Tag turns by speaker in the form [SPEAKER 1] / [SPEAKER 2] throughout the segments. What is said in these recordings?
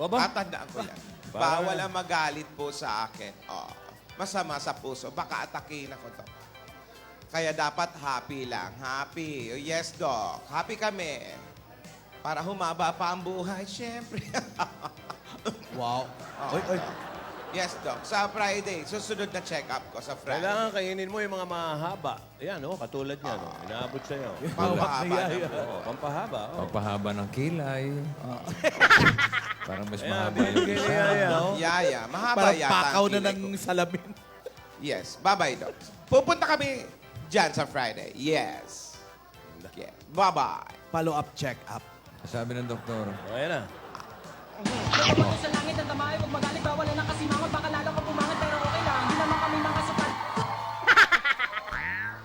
[SPEAKER 1] Aba?
[SPEAKER 2] Tatandaan ko yan.
[SPEAKER 1] Para-
[SPEAKER 2] Bawal ang magalit po sa akin. Masama sa puso. Baka atakin ako to. Kaya dapat happy lang. Happy. Oh, yes, Doc. Happy kami. Para humaba pa ang buhay, syempre.
[SPEAKER 3] Wow.
[SPEAKER 2] Oy, oy. Yes, Doc. Sa Friday, susunod na check-up ko sa Friday.
[SPEAKER 1] Kailangan kainin mo yung mga mahaba. Ayan, katulad niyan. Inaabot sa'yo.
[SPEAKER 2] Pampahaba na po.
[SPEAKER 1] Pampahaba.
[SPEAKER 4] Pagpahaba ng kilay. Parang mas
[SPEAKER 1] Ayan,
[SPEAKER 4] mahaba yung
[SPEAKER 1] binigay ni
[SPEAKER 4] isa.
[SPEAKER 1] Yaya, oh.
[SPEAKER 2] Yaya, mahaba
[SPEAKER 3] Parang
[SPEAKER 2] yata
[SPEAKER 3] pakaw
[SPEAKER 2] ang
[SPEAKER 3] na
[SPEAKER 2] kilay
[SPEAKER 3] ng
[SPEAKER 2] ko.
[SPEAKER 3] salamin.
[SPEAKER 2] Yes. Bye-bye, Doc. Pupunta kami dyan sa Friday. Yes. Yeah. Bye-bye.
[SPEAKER 3] Follow-up check-up.
[SPEAKER 4] Sabi ng doktor,
[SPEAKER 1] O, ayan na.
[SPEAKER 5] Sa langit ang damay, huwag magalit, bawal na kasimangot, baka lalo ka pumangat, pero okay lang, hindi naman kami mga sukat.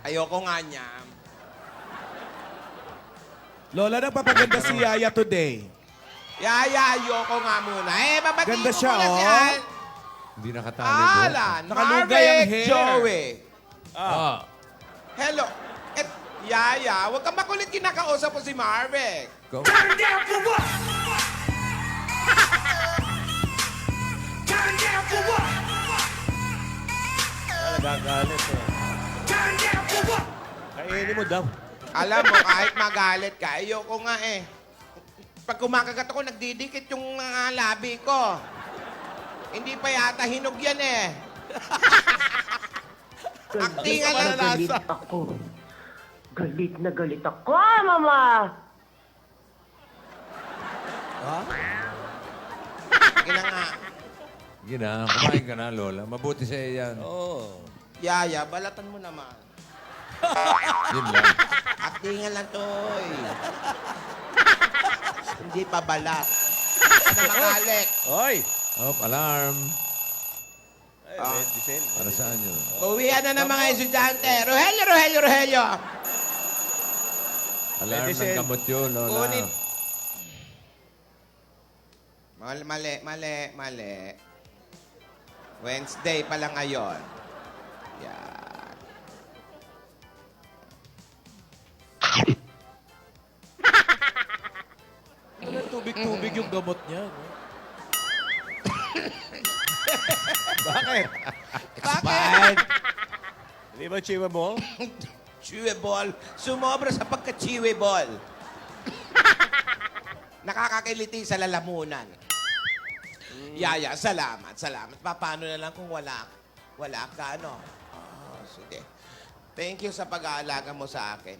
[SPEAKER 2] Ayoko nga niya.
[SPEAKER 3] Lola, nagpapaganda si Yaya today.
[SPEAKER 2] Yaya, ayoko nga muna. Babatiin
[SPEAKER 3] Ganda
[SPEAKER 2] ko
[SPEAKER 3] siya,
[SPEAKER 2] muna si
[SPEAKER 3] oh.
[SPEAKER 2] Al.
[SPEAKER 4] hindi nakatali doon.
[SPEAKER 2] Alan,
[SPEAKER 3] Nakalugay ang
[SPEAKER 2] Marek,
[SPEAKER 3] hair.
[SPEAKER 2] Joey.
[SPEAKER 4] Ah,
[SPEAKER 2] Hello. Yaya, huwag kang makulit kinakausap ko si Marvick.
[SPEAKER 4] go.
[SPEAKER 1] Nagagalit eh. Kainin mo daw.
[SPEAKER 2] Alam mo, kahit magalit ka, ayoko nga eh. Pag kumakagat ako, nagdidikit yung mga labi ko. Hindi pa yata hinog yan eh. Aktingan lang
[SPEAKER 6] Galit
[SPEAKER 2] nasa.
[SPEAKER 6] ako. Galit na galit ako, mama!
[SPEAKER 2] Ina nga.
[SPEAKER 4] Sige na, kumain ka na, Lola. Mabuti sa'yo yan.
[SPEAKER 1] Oo.
[SPEAKER 2] Yaya, balatan mo naman.
[SPEAKER 4] Yun lang.
[SPEAKER 2] Aktingan lang to eh. Hindi pa balat. Ano magalit?
[SPEAKER 1] Oy!
[SPEAKER 4] Op, alarm.
[SPEAKER 1] Ay,
[SPEAKER 2] Ah.
[SPEAKER 1] medicine.
[SPEAKER 4] Para saan yun?
[SPEAKER 2] Uwian na ng mga estudyante. Rogelio, Rogelio, Rogelio.
[SPEAKER 4] Alarm ng
[SPEAKER 1] Medicine.
[SPEAKER 4] gamot yun, Lola.
[SPEAKER 2] Kunin. Mali, mali, mali. Wednesday pa lang ngayon. Yan.
[SPEAKER 3] Ano, tubig-tubig yung gamot niya. No?
[SPEAKER 1] Bakit?
[SPEAKER 2] Bakit?
[SPEAKER 1] Hindi ba chewable?
[SPEAKER 2] Chewable. Sumobra sa pagka-chewable. Nakakakiliti sa lalamunan. Yaya, salamat, salamat. Paano na lang kung wala ka, ano? Sige. Thank you sa pag-aalaga mo sa akin.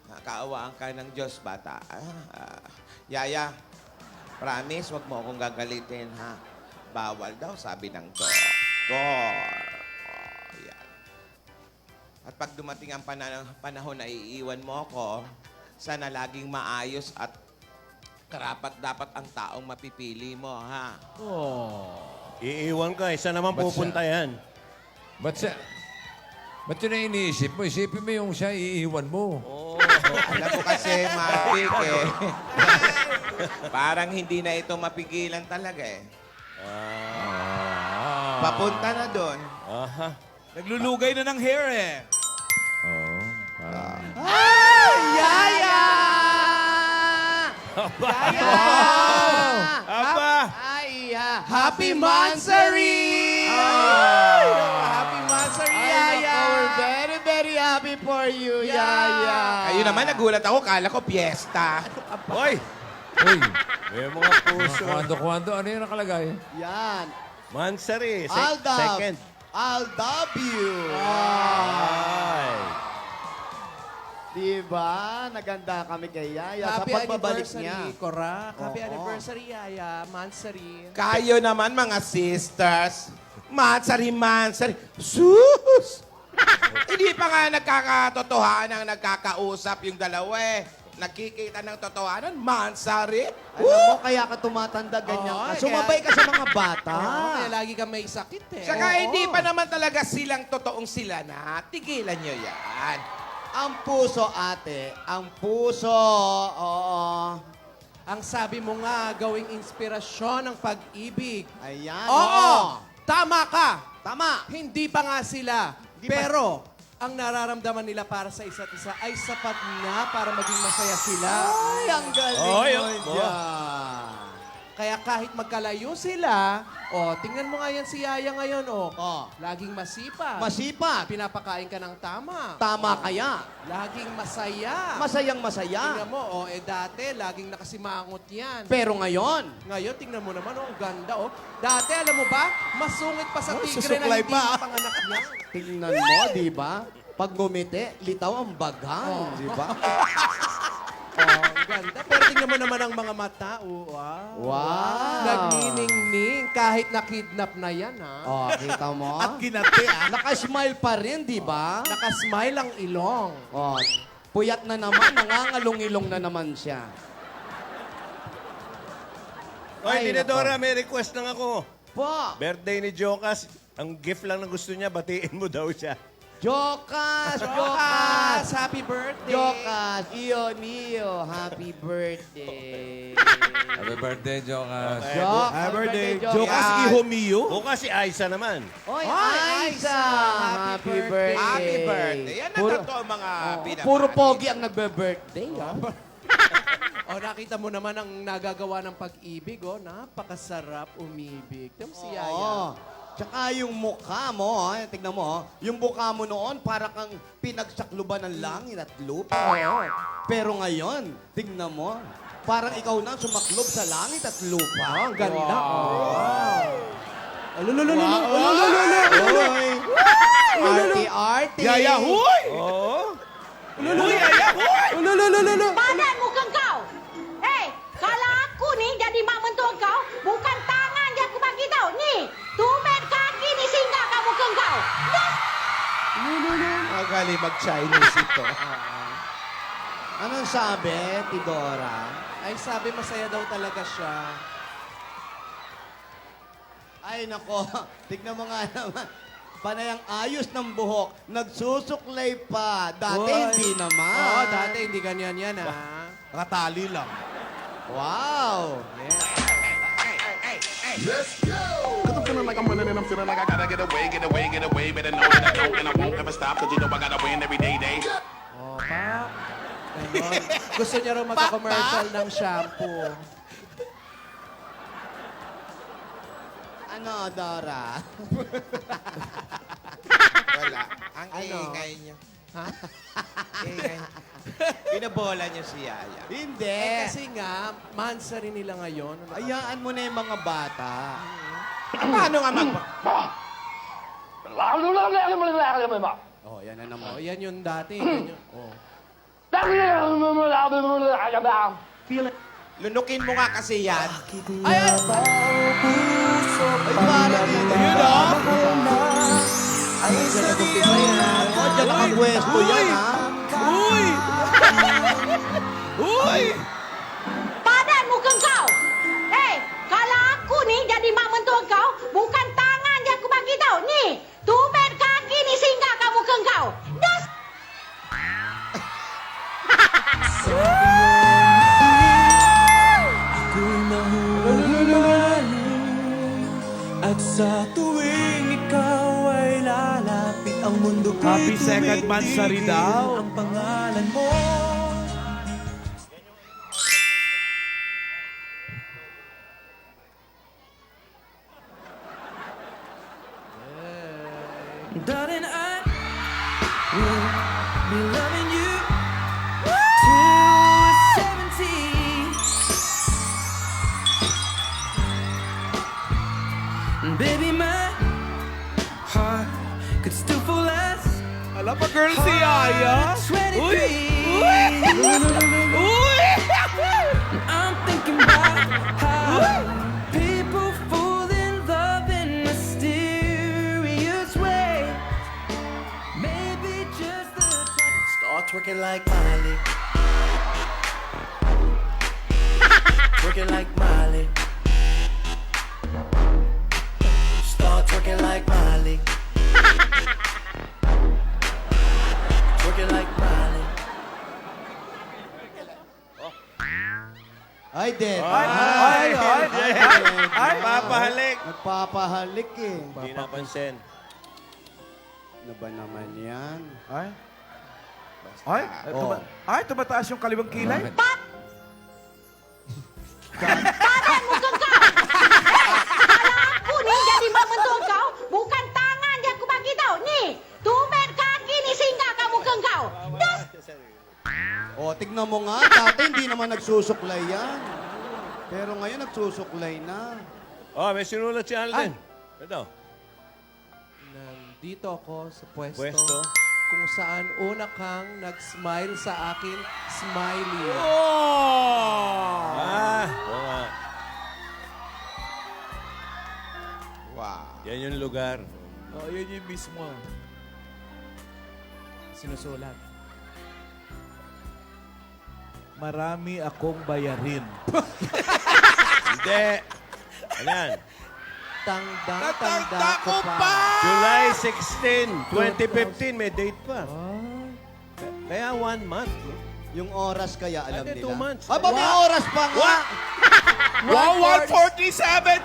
[SPEAKER 2] Nakaawaan ka ng Diyos, bata. Yaya, promise, wag mo akong gagalitin, ha? Bawal daw, sabi ng doktor. Yan. At pag dumating ang panahon na iiwan mo ako, sana laging maayos at karapat-dapat ang taong mapipili mo, ha?
[SPEAKER 1] Iiwan ka. Isa naman
[SPEAKER 4] Ba't
[SPEAKER 1] pupunta yan.
[SPEAKER 4] Ba't yun ang iniisip mo? Isipin mo yung siya, iiwan mo.
[SPEAKER 2] Alam ko kasi, Marvick, eh. Parang hindi na ito mapigilan talaga, eh. Papunta na doon.
[SPEAKER 1] Aha.
[SPEAKER 3] Naglulugay na ng hair eh.
[SPEAKER 4] Oo. Parang...
[SPEAKER 2] Yaya!
[SPEAKER 1] Aba!
[SPEAKER 2] Happy Mansary! Happy Mansary, Yaya!
[SPEAKER 7] We're very, very happy for you, Yaya.
[SPEAKER 2] Kayo naman, nagulat ako. Kala ko piyesta.
[SPEAKER 1] Hoy!
[SPEAKER 4] Uy,
[SPEAKER 1] May mga puso.
[SPEAKER 4] kwando-kwando. Ano yung nakalagay?
[SPEAKER 7] Yan.
[SPEAKER 1] Mansari.
[SPEAKER 7] Aldab.
[SPEAKER 1] Second.
[SPEAKER 7] I'll love you.
[SPEAKER 1] Ay.
[SPEAKER 7] Diba? Naganda kami kay Yaya sa pagbabalik niya.
[SPEAKER 8] Korak. Happy
[SPEAKER 7] Oo.
[SPEAKER 8] anniversary, Yaya. Mansari.
[SPEAKER 2] Kayo naman, mga sisters. Mansari, Mansari. Sus! Hindi pa nga nagkakatotohanan ang nagkakausap yung dalawa eh. Nagkikita ng totohanan, Mansari.
[SPEAKER 7] Alam mo, kaya ka tumatanda ganyan
[SPEAKER 8] Oo,
[SPEAKER 7] ka. Sumabay ka sa mga bata.
[SPEAKER 8] Oo, kaya lagi ka may sakit eh.
[SPEAKER 2] Saka
[SPEAKER 7] Oo.
[SPEAKER 2] hindi pa naman talaga silang totoong sila na. Tigilan nyo yan.
[SPEAKER 7] Ang puso, ate. Ang puso. Oo.
[SPEAKER 8] Ang sabi mo nga, gawing inspirasyon ng pag-ibig.
[SPEAKER 7] Ayan.
[SPEAKER 8] Oo! Tama ka!
[SPEAKER 7] Tama.
[SPEAKER 8] Hindi pa nga sila.
[SPEAKER 7] Hindi pa-
[SPEAKER 8] Pero, ang nararamdaman nila para sa isa't isa ay sapat na para maging masaya sila.
[SPEAKER 7] Ay, ang galing
[SPEAKER 1] Oy,
[SPEAKER 7] mo
[SPEAKER 1] oh.
[SPEAKER 7] dyan.
[SPEAKER 8] Kaya kahit magkalayo sila, tingnan mo nga yan si Yaya ngayon, Laging masipag.
[SPEAKER 7] Masipag.
[SPEAKER 8] Pinapakain ka ng tama.
[SPEAKER 7] Tama kaya.
[SPEAKER 8] Laging masaya.
[SPEAKER 7] Masayang masaya.
[SPEAKER 8] Tingnan mo, dati, laging nakasimangot yan.
[SPEAKER 7] Pero ngayon,
[SPEAKER 8] Ngayon, tingnan mo naman, ang ganda, Dati, alam mo ba, masungit pa sa tigre na
[SPEAKER 3] susuklay
[SPEAKER 8] hindi
[SPEAKER 3] pa.
[SPEAKER 8] panganak niya.
[SPEAKER 7] tingnan mo, di ba? Pag ngumiti, litaw ang bagang, di ba?
[SPEAKER 8] Ang ganda. Pero tingnan mo naman ang mga mata, wow.
[SPEAKER 7] Wow.
[SPEAKER 8] Nagniningning, kahit na-kidnap na yan, ha?
[SPEAKER 7] Kita mo?
[SPEAKER 3] At kinati,
[SPEAKER 7] Nakasmile pa rin, di ba?
[SPEAKER 8] Nakasmile ang ilong.
[SPEAKER 7] Puyat na naman, nangangalong-ilong na naman siya.
[SPEAKER 1] Oy,
[SPEAKER 7] Ay,
[SPEAKER 1] Tinidora, may request lang ako.
[SPEAKER 7] Po,
[SPEAKER 1] Birthday ni Jocas. Ang gift lang na gusto niya, batiin mo daw siya.
[SPEAKER 7] Jokas!
[SPEAKER 8] Jokas!
[SPEAKER 7] Jokas!
[SPEAKER 8] Happy birthday!
[SPEAKER 7] Jokas! Iyo, Nio, happy birthday!
[SPEAKER 4] Happy birthday, Jokas.
[SPEAKER 7] Jokas!
[SPEAKER 3] Happy birthday,
[SPEAKER 7] Jokas!
[SPEAKER 3] Jokas Iho Mio.
[SPEAKER 1] Bukas si Aiza naman.
[SPEAKER 7] Oy,
[SPEAKER 8] Oy,
[SPEAKER 7] Aiza!
[SPEAKER 8] Happy
[SPEAKER 7] Happy birthday!
[SPEAKER 2] Happy birthday. Yan na
[SPEAKER 7] Puro,
[SPEAKER 2] totoo mga pinapakain.
[SPEAKER 7] puro pogi ang nagbe-birthday, ha?
[SPEAKER 8] Nakita mo naman ang nagagawa ng pag-ibig, Napakasarap umibig. Tignan mo si Yaya.
[SPEAKER 7] Oo. Tsaka yung mukha mo, tignan mo, yung mukha mo noon para kang pinagsakluban ng langit at lupa. Pero ngayon, tignan mo, parang ikaw na sumaklob sa langit at lupa.
[SPEAKER 8] Ang ganda.
[SPEAKER 7] Arte-arte.
[SPEAKER 3] Yaya, huy!
[SPEAKER 1] Oo.
[SPEAKER 3] Huy, Yaya, huy!
[SPEAKER 6] Badan muka kau. Hei, kalau aku ni jadi mak mentua kau, bukan tangan yang aku bagi tau. Ni, tumit kaki ni singgah kamu ke kau.
[SPEAKER 2] Magaling mag-Chinese ito.
[SPEAKER 7] Anong sabi, Tidora?
[SPEAKER 8] Ay, sabi masaya daw talaga siya.
[SPEAKER 7] Ay, nako, tignan mo nga naman. Panay ang ayos ng buhok, nagsusuklay pa. Dati
[SPEAKER 8] Hoy.
[SPEAKER 7] hindi naman.
[SPEAKER 8] Oo, dati hindi ganyan yan, ha?
[SPEAKER 3] Nakatali lang.
[SPEAKER 7] Wow!
[SPEAKER 9] Cause I'm feeling like I'm running and I'm feeling like I gotta get away, get away, get away. Better know that I don't and I won't ever stop. Cause you know I gotta win every day.
[SPEAKER 8] Pak. Ganon. Gusto niya raw magka-commercial ng shampoo.
[SPEAKER 7] Ano, Dora?
[SPEAKER 2] Wala. Ang
[SPEAKER 8] Ano?
[SPEAKER 2] ingay niyo.
[SPEAKER 8] Ha?
[SPEAKER 2] Ingay. Pinabola niyo si Yaya.
[SPEAKER 7] Hindi.
[SPEAKER 8] Kasi nga, mansa rin nila ngayon.
[SPEAKER 7] Ayaan mo na yung mga bata.
[SPEAKER 2] Paano nga
[SPEAKER 7] Oh, yan na naman.
[SPEAKER 8] Yan yung dati. Yan yung,
[SPEAKER 2] Lunukin mo nga kasi yan.
[SPEAKER 7] Ay, parang yun. Yun, Ay, sa oh, dyan nakapwesto yan, ha?
[SPEAKER 3] Huy! Huy!
[SPEAKER 6] Badan muka kau. Hei, kalau aku ni jadi mak mentua kau, bukan tangan yang aku bagi tau. Ni, tumit kaki ni singgah kamu ke kau. Das.
[SPEAKER 10] At sa tuwing ikaw ay lalapit, ang mundo ko'y
[SPEAKER 3] Happy second mansari daw.
[SPEAKER 10] ang pangalan mo. Darling, I will be loving you till we're 70. Baby, my heart could still fall less.
[SPEAKER 3] Alam pa, girl, si Yaya. Uy!
[SPEAKER 10] 23.
[SPEAKER 3] Uy!
[SPEAKER 10] I'm thinking about how people fall in love in mysterious ways. Maybe just the time. Start twerking like Miley. Twerking like Miley. Start twerking like Miley. Twerking like Miley.
[SPEAKER 7] Ay, Dad.
[SPEAKER 1] Ay, papahalik.
[SPEAKER 7] Nagpapahalik eh.
[SPEAKER 1] Hindi napansin.
[SPEAKER 7] Ano ba naman yan?
[SPEAKER 3] Ay? Ay? Ay, tumataas yung kaliwang kilay.
[SPEAKER 4] Bakit?
[SPEAKER 6] Badan muka kau.
[SPEAKER 7] nagsusuklay yan. Pero ngayon nagsusuklay na.
[SPEAKER 1] Oh, may sinulat si Alden. Ito.
[SPEAKER 8] Nandito ako sa pwesto,
[SPEAKER 1] Pwesto.
[SPEAKER 8] kung saan una kang nag-smile sa akin, smiley.
[SPEAKER 1] Oo nga.
[SPEAKER 2] Wow.
[SPEAKER 1] Yan yung lugar.
[SPEAKER 3] Oh, yun yung mismo.
[SPEAKER 8] Sinusulat.
[SPEAKER 3] Marami akong bayarin.
[SPEAKER 1] Hindi. Ayan.
[SPEAKER 8] Tanda ko pa.
[SPEAKER 1] July 16, 2015. May date pa. Kaya 1 month.
[SPEAKER 7] Yung oras kaya alam
[SPEAKER 1] Hindi,
[SPEAKER 7] nila.
[SPEAKER 1] 2 months.
[SPEAKER 7] Aba, may oras pa nga.
[SPEAKER 3] Wow, 1:47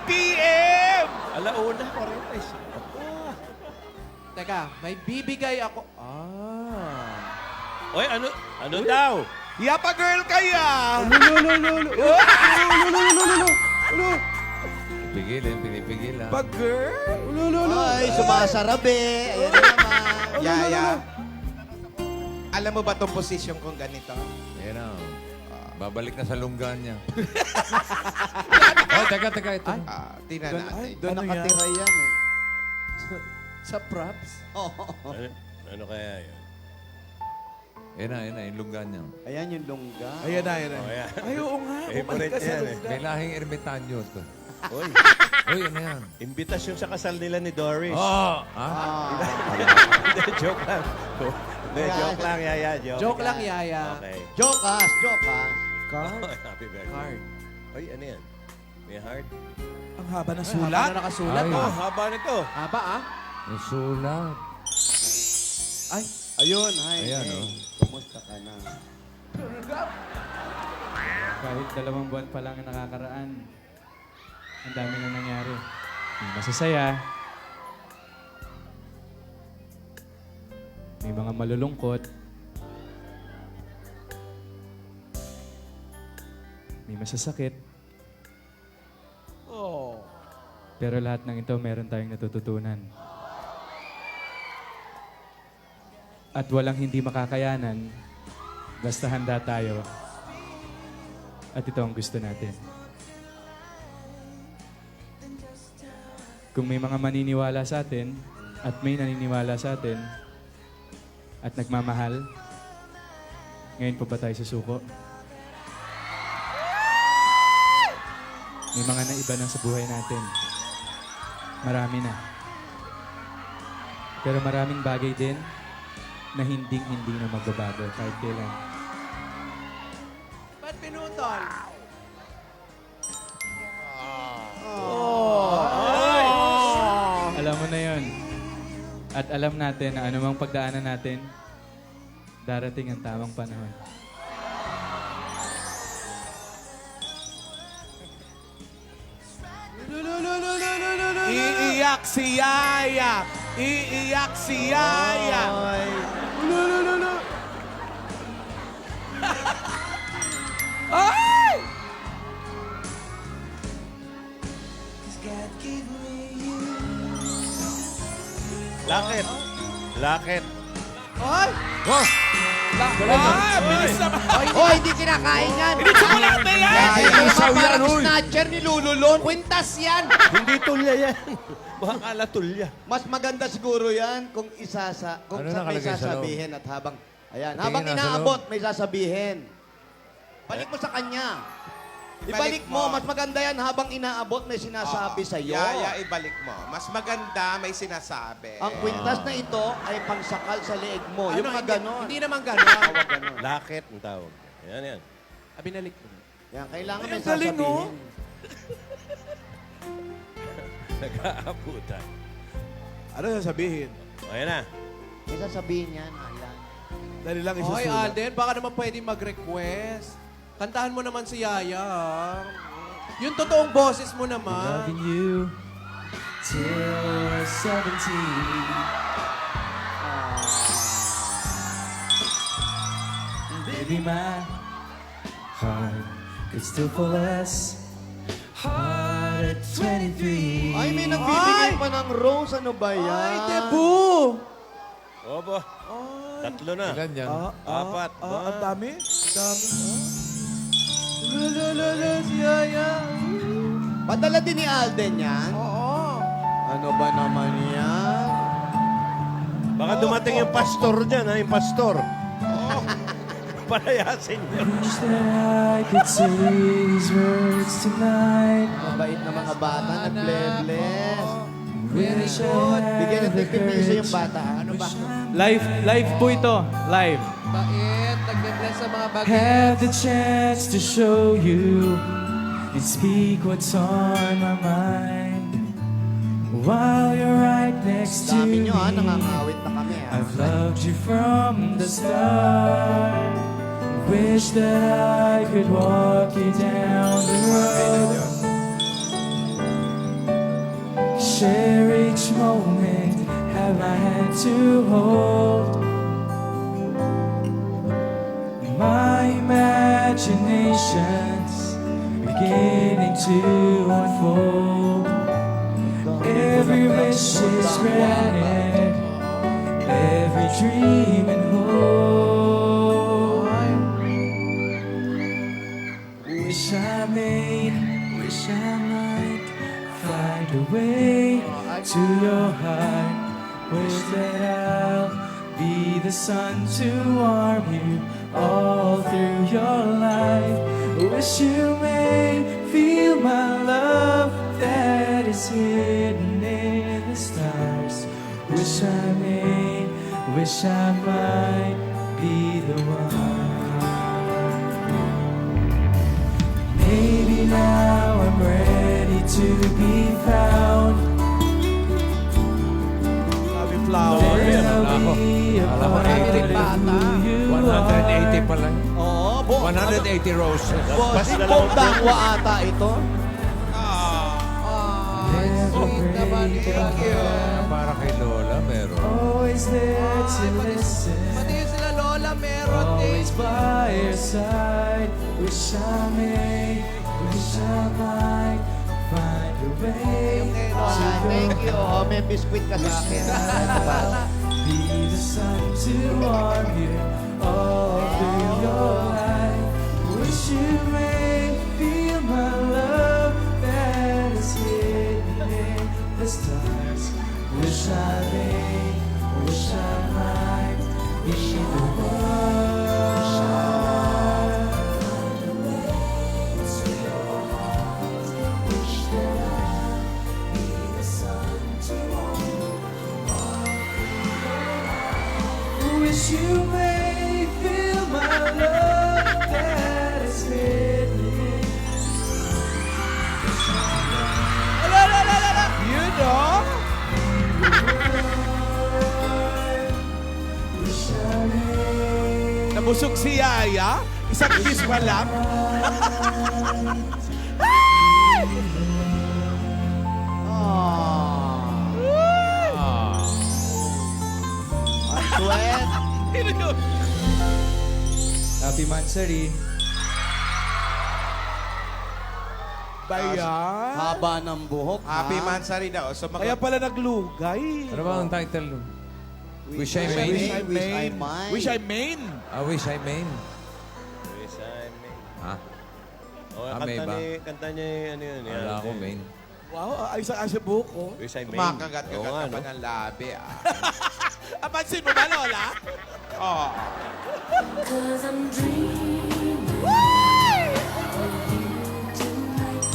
[SPEAKER 3] p.m.
[SPEAKER 1] Alauna, 45.
[SPEAKER 8] Teka, may bibigay ako.
[SPEAKER 1] Oy, ano daw?
[SPEAKER 3] Yapa girl kaya.
[SPEAKER 4] Pinipigilan.
[SPEAKER 3] Pag girl.
[SPEAKER 7] Ay, sumasarap eh. Ayan na naman.
[SPEAKER 2] Yaya. Alam mo ba tong posisyon kong ganito?
[SPEAKER 4] Ayan na. Babalik na sa lunggan niya. Oh, teka, ito.
[SPEAKER 2] Tingnan natin.
[SPEAKER 7] Doon
[SPEAKER 3] Ano
[SPEAKER 7] nakatira yan eh.
[SPEAKER 8] Sa props.
[SPEAKER 1] Ano kaya yun?
[SPEAKER 4] Ayan na, yung lunggan niya.
[SPEAKER 7] Ayan yung lungga.
[SPEAKER 3] Ayan na.
[SPEAKER 1] Oh, yan.
[SPEAKER 3] Ay, oo nga.
[SPEAKER 1] Favorite
[SPEAKER 3] Bumalik ka sa
[SPEAKER 1] yan eh.
[SPEAKER 3] lungga.
[SPEAKER 4] May lahing ermitanyo to.
[SPEAKER 1] Oy,
[SPEAKER 4] Uy, ano yan?
[SPEAKER 1] imbitasyon sa kasal nila ni Doris.
[SPEAKER 4] Oh!
[SPEAKER 1] Hindi, joke lang. Hindi, joke lang, Yaya.
[SPEAKER 8] Joke lang, Yaya.
[SPEAKER 1] Okay.
[SPEAKER 7] Jokas, jokas.
[SPEAKER 1] Happy birthday.
[SPEAKER 8] Card.
[SPEAKER 1] Oy, ano yan? May heart?
[SPEAKER 3] Ang haba ng
[SPEAKER 8] Haba
[SPEAKER 3] sulat.
[SPEAKER 8] na nakasulat.
[SPEAKER 4] Ay.
[SPEAKER 1] Oh, haba nito.
[SPEAKER 8] Haba ah.
[SPEAKER 4] May sulat.
[SPEAKER 8] Ay,
[SPEAKER 7] Ayun, hi.
[SPEAKER 4] Ayan,
[SPEAKER 7] hey.
[SPEAKER 4] oh.
[SPEAKER 7] Kumusta ka na?
[SPEAKER 11] Kahit 2 buwan pa lang ang nakakaraan, ang dami na nangyari. May masasaya, may mga malulungkot, may masasakit. Pero lahat ng ito, meron tayong natututunan. At walang hindi makakayanan, basta handa tayo. At ito ang gusto natin. Kung may mga maniniwala sa atin, at may naniniwala sa atin, at nagmamahal, ngayon pa ba tayo susuko? May mga naiba na sa buhay natin. Marami na. Pero maraming bagay din na hindi na magbabago kahit kailan.
[SPEAKER 8] ba't pinutol?
[SPEAKER 11] Alam mo na yon. At alam natin na anumang pagdaanan natin, darating ang tamang panahon.
[SPEAKER 3] Iiyak si Yaya. Iiyak si Yaya. Ay!
[SPEAKER 1] Lakit. Lakit.
[SPEAKER 8] Ay!
[SPEAKER 3] Bilis naman.
[SPEAKER 7] Hoy, hindi kinakain yan.
[SPEAKER 3] Hindi tsokolate yan.
[SPEAKER 7] Parang snatcher ni Lululon. Quintas yan.
[SPEAKER 1] Hindi tulya yan. Baka kala tulya.
[SPEAKER 7] Mas maganda siguro yan kung kung
[SPEAKER 4] Ano
[SPEAKER 7] may
[SPEAKER 4] nakalagay sa loob?
[SPEAKER 7] sasabihin at habang
[SPEAKER 4] Tingin
[SPEAKER 7] habang
[SPEAKER 4] na sa
[SPEAKER 7] inaabot may sasabihin. Balik mo sa kanya. Ibalik
[SPEAKER 2] Ibalik
[SPEAKER 7] mo.
[SPEAKER 2] mo.
[SPEAKER 7] Mas maganda yan habang inaabot may sinasabi sa iyo.
[SPEAKER 2] Yaya, ibalik mo. Mas maganda may sinasabi.
[SPEAKER 7] Ang kwintas na ito ay pangsakal sa leeg mo. Yung mga ganon.
[SPEAKER 8] Hindi naman ganon.
[SPEAKER 1] Lakit ang tawag. Yan, yan.
[SPEAKER 8] Binalik mo.
[SPEAKER 7] Yan, kailangan
[SPEAKER 3] Ay,
[SPEAKER 7] may
[SPEAKER 3] ang galing,
[SPEAKER 7] sasabihin.
[SPEAKER 1] Nag-aabutan.
[SPEAKER 3] Ano sasabihin?
[SPEAKER 1] Ayan na.
[SPEAKER 7] May sasabihin yan. Ayan.
[SPEAKER 3] Dali lang
[SPEAKER 8] Hoy,
[SPEAKER 3] isusulat.
[SPEAKER 8] Alden, baka naman pwede mag-request. Kantahan mo naman si Yaya. ah. Yung totoong boses mo naman.
[SPEAKER 11] Loving you till 17. Baby, my heart could still fall less hard at 23.
[SPEAKER 7] Ay, may nagbibigay pa ng rose. Ano ba yan?
[SPEAKER 8] Ay, Tebu!
[SPEAKER 1] Opo. Tatlo na.
[SPEAKER 4] Ilan yan?
[SPEAKER 1] Apat.
[SPEAKER 3] Ang dami. Si Yaya.
[SPEAKER 7] Padala din ni Alden yan.
[SPEAKER 3] Oo.
[SPEAKER 7] Ano ba naman yan?
[SPEAKER 1] Baka dumating yung pastor dyan, ha? Yung pastor. Palayasin niyo.
[SPEAKER 11] Wish that I could say these words tonight.
[SPEAKER 7] Mabait na mga bata, nag-bless.
[SPEAKER 3] Very good.
[SPEAKER 7] Bigyan ng tigpipiso yung bata. Ano ba?
[SPEAKER 11] Live po ito. Live.
[SPEAKER 3] Bait. Nag-bless sa mga bagay.
[SPEAKER 11] Have the chance to show you and speak what's on my mind. While you're right next to
[SPEAKER 7] Dami
[SPEAKER 11] me,
[SPEAKER 7] nyo ha, nangangawit na kami ha.
[SPEAKER 11] I've loved you from the start. Wish that I could walk you down the road. Share each moment, have my hand to hold. My imagination's beginning to unfold. Every wish is granted, every dream and hope. Wish I might find a way to your heart. Wish that I'll be the sun to warm you all through your life. Wish you may feel my love that is hidden in the stars. Wish I might be the one. Maybe now I'm ready to be found.
[SPEAKER 3] Sabi flower.
[SPEAKER 4] Ako. Alam mo,
[SPEAKER 3] Maraming bata.
[SPEAKER 4] 180 pala.
[SPEAKER 7] Oo,
[SPEAKER 4] 180 roses.
[SPEAKER 7] Bossing Bongdangwa ata ito.
[SPEAKER 3] Sweet naman. Thank you.
[SPEAKER 4] Para kay Lola, meron.
[SPEAKER 11] Always there to listen.
[SPEAKER 3] Pati yung sila Lola meron din.
[SPEAKER 11] Always by your side. Wish I might find a way
[SPEAKER 7] Lola, thank you. Oh, may biskuit ka sa akin. Ito ba?
[SPEAKER 11] be the sun to warm you all through your life. Wish you may feel my love that is hidden in the stars. Wish I might be the one. Wish you may feel my love that is hidden.
[SPEAKER 3] You know?
[SPEAKER 11] Wish I may.
[SPEAKER 3] Nabusog si Yaya. Isang kiss pa lang.
[SPEAKER 7] Ang sweat.
[SPEAKER 11] Happy Mansari.
[SPEAKER 3] Bayan.
[SPEAKER 7] Haba ng buhok.
[SPEAKER 2] Happy
[SPEAKER 7] ha?
[SPEAKER 2] Mansari daw. So
[SPEAKER 3] Kaya pala naglugay.
[SPEAKER 4] Ano ba ang title? Wish I
[SPEAKER 7] Wish
[SPEAKER 4] May?
[SPEAKER 7] I might.
[SPEAKER 3] Wish I main.
[SPEAKER 4] Wish I May.
[SPEAKER 1] Wish I may.
[SPEAKER 4] Ha?
[SPEAKER 1] Oh,
[SPEAKER 4] May ba?
[SPEAKER 1] kanta niya yung ano yun.
[SPEAKER 4] Wala ako Main.
[SPEAKER 3] Wow, ayos ang asa buko.
[SPEAKER 1] Wish I may.
[SPEAKER 2] kumakagat-kagat
[SPEAKER 1] Oo nga,
[SPEAKER 2] ka pa
[SPEAKER 1] no?
[SPEAKER 2] ng labi, ah.
[SPEAKER 3] Pansin mo ba, Lola?
[SPEAKER 2] Oh.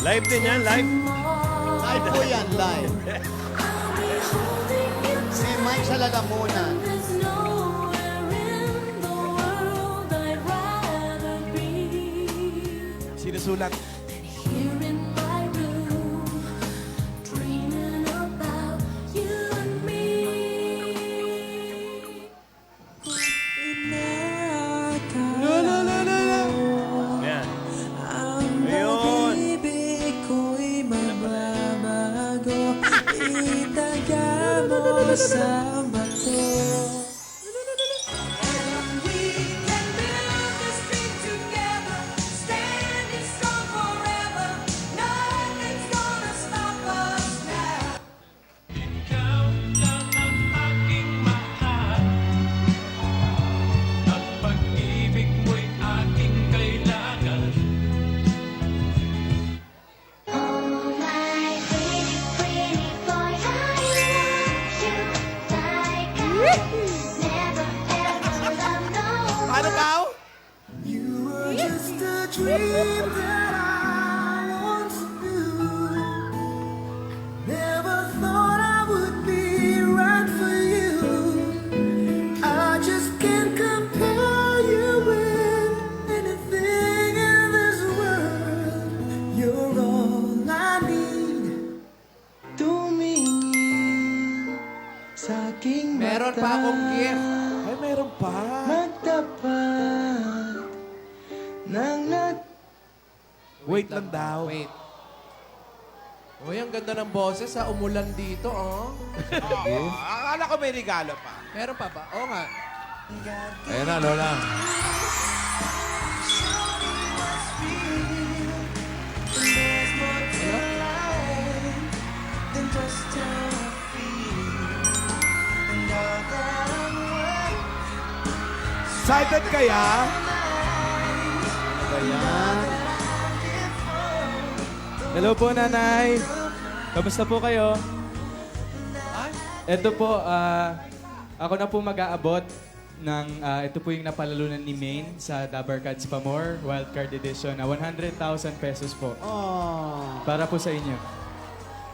[SPEAKER 1] Live din yan, live.
[SPEAKER 7] Live po yan, live. Si Mike sa lalamunan.
[SPEAKER 3] Sinusulat.
[SPEAKER 1] Yan. Ayun.
[SPEAKER 10] Sa bato.
[SPEAKER 11] You're all I need. Tumingin sa aking mata.
[SPEAKER 8] Meron pa akong gift.
[SPEAKER 3] Ay, meron pa.
[SPEAKER 11] Magtapat ng
[SPEAKER 3] Wait lang daw.
[SPEAKER 8] Wait. Uy, ang ganda ng boses ha. Umulan dito, oh.
[SPEAKER 2] Akala ko may regalo pa.
[SPEAKER 8] Meron pa ba? Oo nga.
[SPEAKER 4] Ayan na, Lola.
[SPEAKER 3] Excited kaya?
[SPEAKER 11] Hello po, Nanay. Kamusta po kayo? Ito po, ako na po mag-aabot ng, ito po yung napalalunan ni Maine sa Dabar Cards Pamor, Wildcard Edition, na 100,000 pesos po. Para po sa inyo.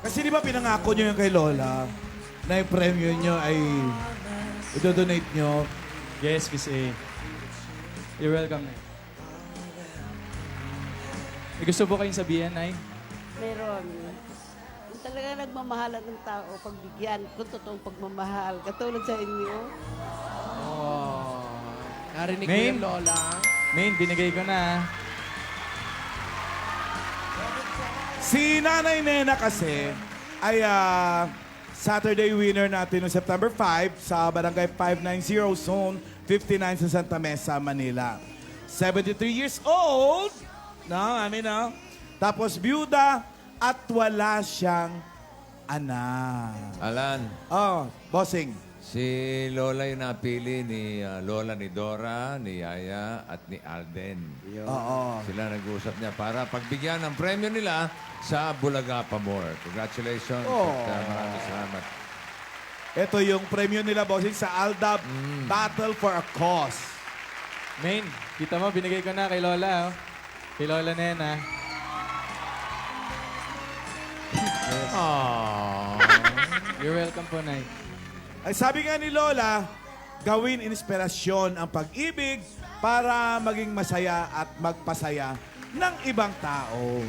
[SPEAKER 3] Kasi di ba pinangako nyo yung kay Lola na yung premium nyo ay idodonate nyo?
[SPEAKER 11] Yes, Miss A. You're welcome, Nay. May gusto po kayong sabihin, Nay?
[SPEAKER 6] Meron. Kung talaga nagmamahalan ng tao, pagbigyan, kung totoong pagmamahal, katulad sa inyo.
[SPEAKER 8] Oh. Narinig ko
[SPEAKER 11] Maine?
[SPEAKER 8] yung Lola.
[SPEAKER 11] Maine, binigay ko na.
[SPEAKER 3] Si Nanay Nena kasi ay Saturday winner natin noong September 5 sa Barangay 590 Zone 59 sa Santa Mesa, Manila. 73 years old. No, no. Tapos byuda at wala siyang anak.
[SPEAKER 4] Alan,
[SPEAKER 3] Oh, bossing.
[SPEAKER 4] si Lola yung napili ni Lola ni Dora, ni Yaya, at ni Alden.
[SPEAKER 3] Oo.
[SPEAKER 4] Sila nag-uusap niya para pagbigyan ng premyo nila sa Bulaga Pamor. Congratulations at maraming salamat.
[SPEAKER 3] Ito yung premyo nila, bossing, sa Aldab Battle for a Cause.
[SPEAKER 11] Maine, kita mo, binigay ko na kay Lola, oh. Kay Lola Nena. You're welcome po, Nay.
[SPEAKER 3] Ay sabi nga ni Lola, gawin inspirasyon ang pag-ibig para maging masaya at magpasaya ng ibang tao.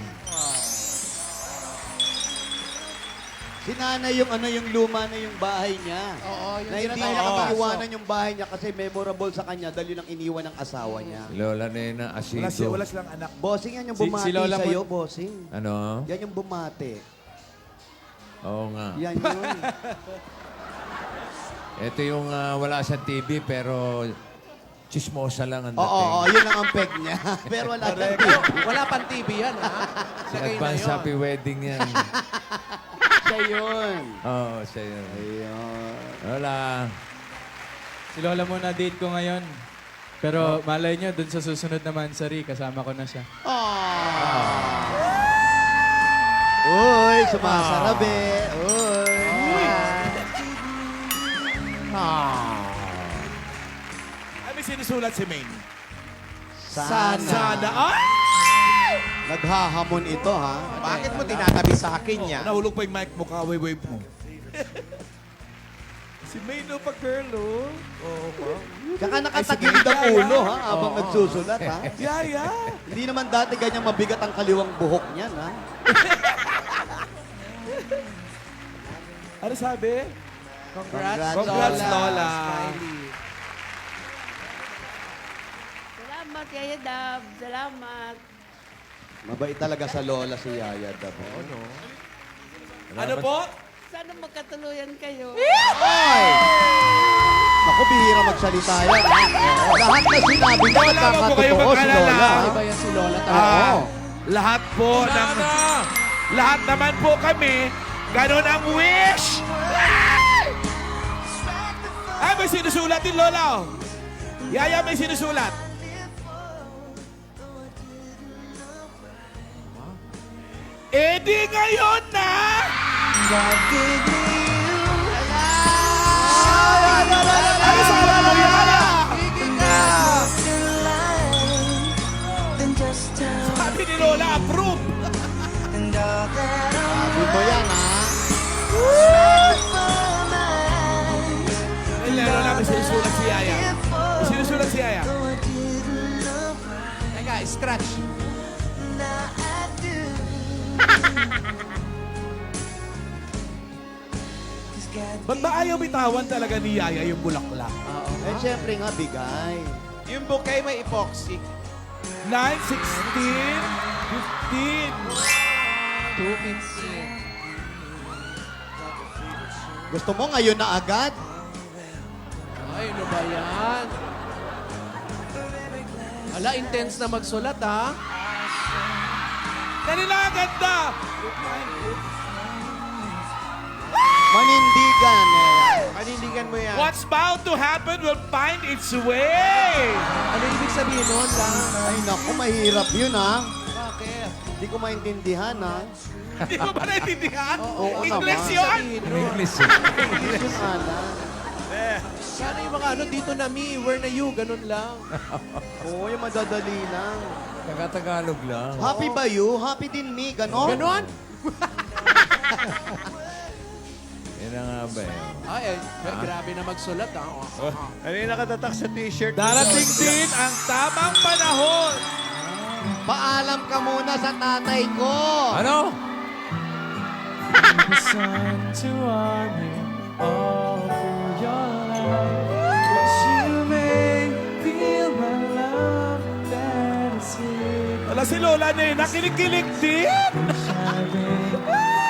[SPEAKER 7] Si Nanay yung yung luma na yung bahay niya.
[SPEAKER 8] Oo, yung
[SPEAKER 7] Na hindi
[SPEAKER 8] tinatawag
[SPEAKER 7] niya
[SPEAKER 8] na baso.
[SPEAKER 7] iiwanan yung bahay niya kasi memorable sa kanya dahil yun ang iniwan ng asawa niya.
[SPEAKER 4] Si Lola Nena Asido.
[SPEAKER 3] Wala silang anak.
[SPEAKER 7] Bossing, yan yung
[SPEAKER 11] Si-
[SPEAKER 7] bumati
[SPEAKER 11] si Lola mo-
[SPEAKER 7] sa'yo, bossing.
[SPEAKER 4] Ano?
[SPEAKER 7] Yan yung bumati.
[SPEAKER 4] Oo nga.
[SPEAKER 7] Yan yun.
[SPEAKER 4] Ito yung wala sa TV pero chismosa lang ang
[SPEAKER 7] Oo,
[SPEAKER 4] dating.
[SPEAKER 7] oo, yun ang ampeg niya. Pero wala talaga.
[SPEAKER 8] Wala pang TV yan, ha?
[SPEAKER 4] Si
[SPEAKER 8] Lagay na
[SPEAKER 4] Advance
[SPEAKER 8] yun.
[SPEAKER 4] Happy Wedding yan.
[SPEAKER 7] Siya yun.
[SPEAKER 4] Oo, siya yun.
[SPEAKER 7] Ayun.
[SPEAKER 4] Wala.
[SPEAKER 11] Si Lola muna date ko ngayon. Pero malay nyo, dun sa susunod na Mansari, kasama ko na siya.
[SPEAKER 7] Uy, sumasarabi. Uy.
[SPEAKER 3] Ay, may sinusulat si Maine.
[SPEAKER 7] Sana.
[SPEAKER 3] Sana. Ay!
[SPEAKER 7] Naghahamon ito, ha?
[SPEAKER 2] Bakit mo tinatabi sa akin yan?
[SPEAKER 3] Nahulog pa yung mic mo, kaway-wave mo. Si Maine, no, pa girl, oh.
[SPEAKER 7] Tsaka nakatagilid ang ulo, ha? Habang nagsusulat, ha?
[SPEAKER 3] Yaya.
[SPEAKER 7] Hindi naman dati ganyan mabigat ang kaliwang buhok niyan, ha?
[SPEAKER 3] Ano sabi?
[SPEAKER 8] Congrats,
[SPEAKER 3] Congrats, Lola.
[SPEAKER 8] Smiley.
[SPEAKER 6] Salamat, Yaya Dab. Salamat.
[SPEAKER 7] Mabait talaga sa lola si Yaya Dab.
[SPEAKER 3] Ano po?
[SPEAKER 6] Sana magkatuluyan kayo.
[SPEAKER 7] Naku, bihira magsalita yan, ha? Lahat na sinabi niya,
[SPEAKER 3] Lola, wag po kayo
[SPEAKER 7] nagkakatotoo si
[SPEAKER 3] mag-alala.
[SPEAKER 7] Lola.
[SPEAKER 8] Ay ba yan si Lola talaga?
[SPEAKER 3] Lahat po ng... Lahat naman po kami, ganun ang wish! Ay, may sinusulat din, Lola. Yaya, may sinusulat. Eh di ngayon na! Ano sabi mo, Yaya? Sabi ni Lola, approve!
[SPEAKER 7] Sabi mo yan, ha?
[SPEAKER 3] Lola, may sinusulat si Yaya. May sinusulat si Yaya.
[SPEAKER 8] Teka, scratch.
[SPEAKER 3] Ba't ba ayaw bitawan talaga ni Yaya yung bulaklak?
[SPEAKER 7] Eh, syempre nga, bigay.
[SPEAKER 2] Yung bouquet may epoxy.
[SPEAKER 3] 9, 16, 15.
[SPEAKER 7] Gusto mo ngayon na agad?
[SPEAKER 8] Ay, ano ba yan? Ala, intense na magsulat, ha?
[SPEAKER 3] Dali na, ganda!
[SPEAKER 7] Manindigan.
[SPEAKER 2] Panindigan mo yan.
[SPEAKER 3] What's bound to happen will find its way!
[SPEAKER 8] Ano ibig sabihin nun, lang?
[SPEAKER 7] Ay, naku, mahirap yun, ha?
[SPEAKER 8] Bakit?
[SPEAKER 7] Hindi ko maintindihan, ha?
[SPEAKER 3] Hindi mo ba naintindihan?
[SPEAKER 7] Oo
[SPEAKER 3] English
[SPEAKER 7] naman.
[SPEAKER 3] yun!
[SPEAKER 4] English.
[SPEAKER 7] Yun, Ana.
[SPEAKER 8] Sana yung mga ano, dito na me, where na you, ganun lang.
[SPEAKER 7] Oo, yung madadali lang.
[SPEAKER 4] Taga-Tagalog lang.
[SPEAKER 7] Happy ba you? Happy din me, ganon?
[SPEAKER 8] Ganon?
[SPEAKER 4] Yan na nga ba eh.
[SPEAKER 8] Ay, grabe na magsulat, ha?
[SPEAKER 1] Ano yung nakatatak sa t-shirt?
[SPEAKER 3] Darating din ang tamang panahon!
[SPEAKER 7] Paalam ka muna sa tatay ko.
[SPEAKER 4] Ano?
[SPEAKER 11] The sun to warm you all through your life. But you may feel my love that is here.
[SPEAKER 3] Wala si Lola na eh, nakilig-kilig din!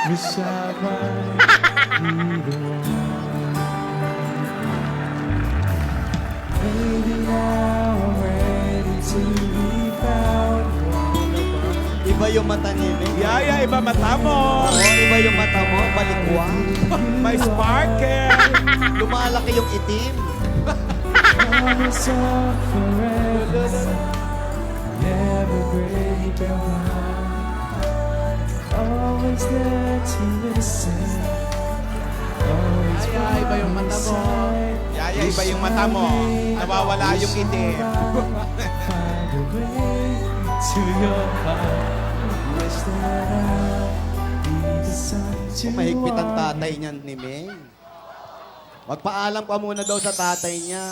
[SPEAKER 11] Wish I might be the one. Maybe now I'm ready to be found.
[SPEAKER 7] Iba yung mata ni Meg.
[SPEAKER 3] Yaya, iba mata mo!
[SPEAKER 7] Oo, iba yung mata mo, balikwa.
[SPEAKER 3] May sparkle!
[SPEAKER 7] Lumalaki yung itim.
[SPEAKER 11] Promise of forever, never break your heart. Always there to listen. Always
[SPEAKER 8] Ay, iba yung mata mo.
[SPEAKER 2] Yaya, iba yung mata mo. Nawawala yung itim.
[SPEAKER 11] find a way to your heart. Wish that I'll be the sun to
[SPEAKER 7] Mahigpit ang
[SPEAKER 11] warm
[SPEAKER 7] tatay niyan ni Meg. Magpaalam ka muna daw sa tatay niya.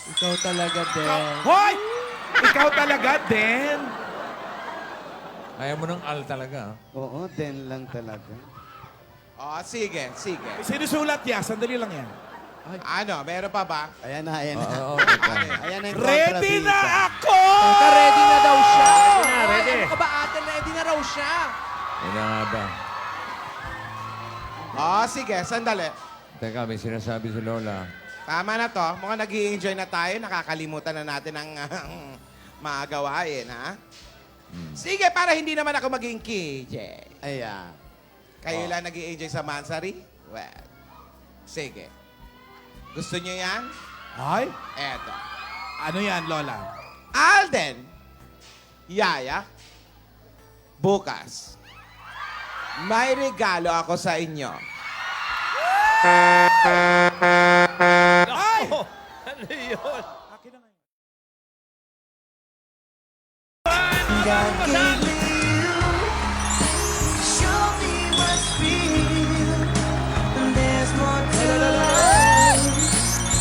[SPEAKER 8] Ikaw talaga, din.
[SPEAKER 3] Hoy! Ikaw talaga din!
[SPEAKER 4] Kaya mo ng al talaga.
[SPEAKER 7] Oo, den lang talaga.
[SPEAKER 2] Oh, sige, sige.
[SPEAKER 3] Sinusulat niya, sandali lang yan.
[SPEAKER 2] Ano, meron pa ba?
[SPEAKER 7] Ayan na, ayan na.
[SPEAKER 4] Oo,
[SPEAKER 7] Ayan na yung
[SPEAKER 3] Ready na
[SPEAKER 7] kontrabida.
[SPEAKER 3] ako!
[SPEAKER 8] Teka, ready na daw siya.
[SPEAKER 1] ready.
[SPEAKER 8] Ano ka ba, ate? Ready na raw siya.
[SPEAKER 4] Yan na nga ba?
[SPEAKER 2] Oh, sige, sandali.
[SPEAKER 4] Teka, may sinasabi si Lola.
[SPEAKER 2] Tama na to. Mukhang nag-i-enjoy na tayo. Nakakalimutan na natin ang mga gawain, ha? Sige, para hindi naman ako maging KJ.
[SPEAKER 7] Ayan.
[SPEAKER 2] Kayo lang nag-i-enjoy sa Mansari? Well, sige. Gusto nyo yan?
[SPEAKER 3] Ay,
[SPEAKER 2] Eto.
[SPEAKER 3] ano yan, Lola?
[SPEAKER 2] Alden, Yaya, bukas, may regalo ako sa inyo.
[SPEAKER 3] Ay!
[SPEAKER 1] Ano yun?
[SPEAKER 3] Akin na ngayon.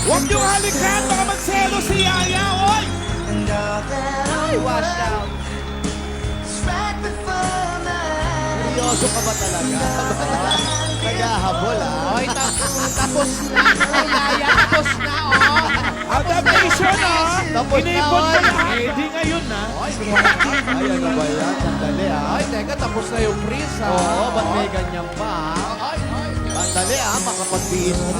[SPEAKER 3] Huwag niyong halikan, baka magselo si Yaya, oy!
[SPEAKER 8] Ay, wash out.
[SPEAKER 7] Seryoso ka ba talaga? Naghahabol, ah.
[SPEAKER 8] Ay, tapos na. Ay, Yaya, tapos na, oh.
[SPEAKER 3] Adaptation, ah!
[SPEAKER 7] Tapos na,
[SPEAKER 3] Inipon
[SPEAKER 7] oy!
[SPEAKER 3] ko na. Eh, di ngayon, na.
[SPEAKER 8] Ay,
[SPEAKER 7] Ay, ano ba yan? Sandali, ah.
[SPEAKER 8] ay, teka, tapos na yung freeze, ha?
[SPEAKER 7] Oo, ba't may ganyan pa, ah?
[SPEAKER 8] Ay, ay.
[SPEAKER 7] Sandali, ah. Makapagbihis ka.